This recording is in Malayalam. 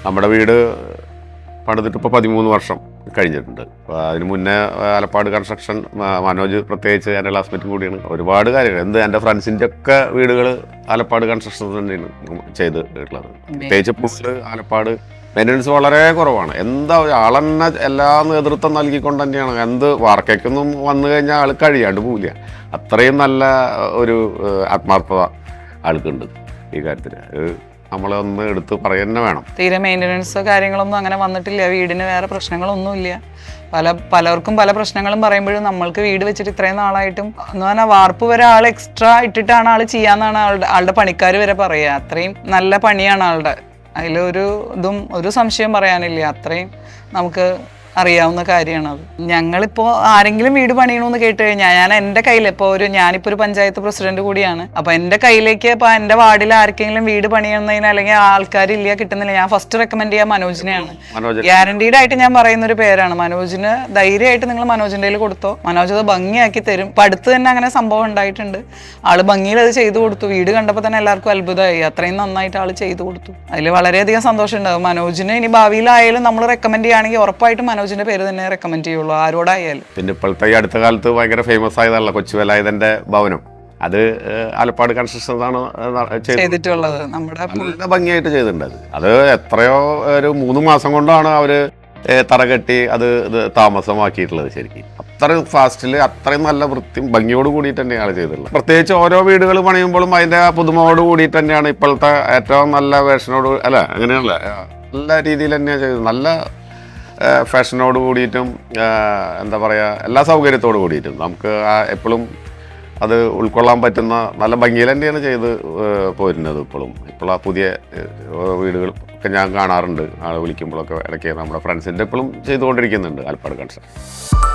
നമ്മുടെ വീട് പണിതിട്ട് ഇപ്പോൾ 13 വർഷം കഴിഞ്ഞിട്ടുണ്ട്. അപ്പോൾ അതിന് മുന്നേ ആലപ്പാട് കൺസ്ട്രക്ഷൻ മനോജ് പ്രത്യേകിച്ച് എൻ്റെ ക്ലാസ്മേറ്റും കൂടിയാണ്. ഒരുപാട് കാര്യങ്ങൾ എൻ്റെ ഫ്രണ്ട്സിൻ്റെ ഒക്കെ വീടുകൾ ആലപ്പാട് കൺസ്ട്രക്ഷൻ തന്നെയാണ് ചെയ്തിട്ടുള്ളത്. പ്രത്യേകിച്ച് പുള്ളി ആലപ്പാട് മെയിൻ്റനൻസ് വളരെ കുറവാണ്. എന്താ ആളെന്നെ എല്ലാ നേതൃത്വം നൽകിക്കൊണ്ട് തന്നെയാണ്. എന്ത് വാർക്കയ്ക്കൊന്നും വന്നു കഴിഞ്ഞാൽ ആൾ കഴിയാണ്ട് പോവില്ല. അത്രയും നല്ല ഒരു ആത്മാർത്ഥത ആൾക്കുണ്ട് ഈ കാര്യത്തിൽ. നമ്മളൊന്ന് എടുത്ത് പറയുക വേണം. തീരെ മെയിൻ്റനൻസോ കാര്യങ്ങളൊന്നും അങ്ങനെ വന്നിട്ടില്ല. വീടിന് വേറെ പ്രശ്നങ്ങളൊന്നുമില്ല. പലർക്കും പല പ്രശ്നങ്ങളും പറയുമ്പോഴും നമ്മൾക്ക് വീട് വെച്ചിട്ട് ഇത്രയും നാളായിട്ടും എന്ന് പറഞ്ഞാൽ വാർപ്പ് വരെ ആൾ എക്സ്ട്രാ ഇട്ടിട്ടാണ് ആൾ ചെയ്യാന്നാണ് ആളുടെ പണിക്കാർ വരെ പറയുക. അത്രയും നല്ല പണിയാണ് ആളുടെ. അതിലൊരു ഒരു സംശയം പറയാനില്ല. അത്രയും നമുക്ക് അറിയാവുന്ന കാര്യമാണത്. ഞങ്ങളിപ്പോൾ ആരെങ്കിലും വീട് പണിയണമെന്ന് കേട്ട് കഴിഞ്ഞാൽ ഞാൻ എൻ്റെ കയ്യിൽ ഞാനിപ്പോൾ ഒരു പഞ്ചായത്ത് പ്രസിഡന്റ് കൂടിയാണ്. അപ്പോൾ എൻ്റെ കയ്യിലേക്ക് ഇപ്പോൾ എൻ്റെ വാർഡിൽ ആർക്കെങ്കിലും വീട് പണിയുന്നതിന് അല്ലെങ്കിൽ ആൾക്കാരില്ല കിട്ടുന്നില്ല, ഞാൻ ഫസ്റ്റ് റെക്കമെൻഡ് ചെയ്യാൻ മനോജിനെയാണ്. ഗ്യാരണ്ടീഡ് ആയിട്ട് ഞാൻ പറയുന്ന ഒരു പേരാണ് മനോജിന്. ധൈര്യമായിട്ട് നിങ്ങൾ മനോജിൻ്റെ കയ്യിൽ കൊടുത്തോ, മനോജ് അത് ഭംഗിയാക്കി തരും. ഇപ്പം അടുത്ത് തന്നെ അങ്ങനെ സംഭവം ഉണ്ടായിട്ടുണ്ട്. ആള് ഭംഗിയിൽ അത് ചെയ്തു കൊടുത്തു. വീട് കണ്ടപ്പോൾ തന്നെ എല്ലാവർക്കും അത്ഭുതമായി. അത്രയും നന്നായിട്ട് ആൾ ചെയ്തു കൊടുത്തു. അതിൽ വളരെയധികം സന്തോഷം ഉണ്ടാകും. മനോജിന് ഇനി ഭാവിയിലായാലും നമ്മൾ റെക്കമെൻഡ് ചെയ്യുകയാണെങ്കിൽ ഉറപ്പായിട്ടും മനോജിന്റെ പേര് തന്നെ റെക്കമെൻഡ് ചെയ്യുള്ളൂ ആരോടായാലും. പിന്നെ ഇപ്പോഴത്തെ ഈ അടുത്ത കാലത്ത് ഭയങ്കര ഫേമസ് ആയതല്ല കൊച്ചുവേലായുധന്റെ ഭവനം. അത് ആലപ്പാട് കൺസ്ട്രക്ഷൻ ആണ് ചെയ്തിട്ടുള്ളത്. നമ്മുടെ നല്ല ഭംഗിയായിട്ട് ചെയ്തിട്ടുണ്ട്. അത് എത്രയോ ഒരു 3 മാസം കൊണ്ടാണ് അവര് തറകെട്ടി അത് താമസമാക്കിയിട്ടുള്ളത്. ശരിക്കും അത്രയും ഫാസ്റ്റിൽ അത്രയും നല്ല വൃത്തിയും ഭംഗിയോട് കൂടിയിട്ട് തന്നെയാണ് ചെയ്തിട്ടുള്ളത്. പ്രത്യേകിച്ച് ഓരോ വീടുകൾ പണിയുമ്പോഴും അതിന്റെ പുതുമയോട് കൂടിയിട്ട് തന്നെയാണ് ഇപ്പോഴത്തെ ഏറ്റവും നല്ല വേഷനോട് അല്ല അങ്ങനെയല്ല നല്ല രീതിയിൽ തന്നെയാണ് ചെയ്തത്. നല്ല ഫാഷനോട് കൂടിയിട്ടും എന്താ പറയുക എല്ലാ സൗകര്യത്തോട് കൂടിയിട്ടും നമുക്ക് എപ്പോഴും അത് ഉൾക്കൊള്ളാൻ പറ്റുന്ന നല്ല ഭംഗിയിൽ തന്നെയാണ് ചെയ്ത് പോരുന്നത്. ഇപ്പോൾ ആ പുതിയ വീടുകൾ ഒക്കെ ഞാൻ കാണാറുണ്ട്. ആൾ വിളിക്കുമ്പോഴൊക്കെ ഇടയ്ക്ക് നമ്മുടെ ഫ്രണ്ട്സിൻ്റെ എപ്പോഴും ചെയ്തുകൊണ്ടിരിക്കുന്നുണ്ട് ആലപ്പാട് കൺസ്ട്രക്ഷൻ.